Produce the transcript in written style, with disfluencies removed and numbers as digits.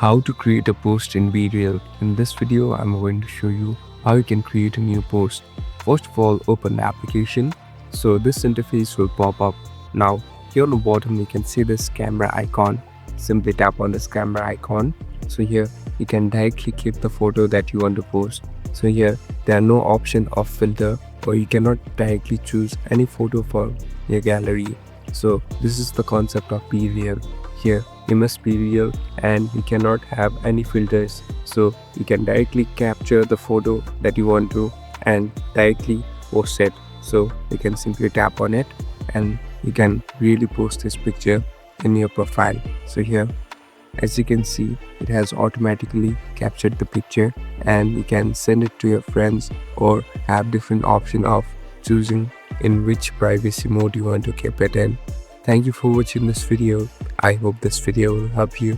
How to create a post in BeReal. In this video, I'm going to show you how you can create a new post. First of all, open the application. So this interface will pop up. Now, here on the bottom, you can see this camera icon. Simply tap on this camera icon. So here, you can directly click the photo that you want to post. So here, there are no option of filter, or you cannot directly choose any photo for your gallery. So this is the concept of BeReal. Here you must be real and you cannot have any filters, so you can directly capture the photo that you want to and directly post it. So you can simply tap on it and you can really post this picture in your profile. So here, as you can see, it has automatically captured the picture and you can send it to your friends or have different option of choosing in which privacy mode you want to keep it in. Thank you for watching this video. I hope this video will help you.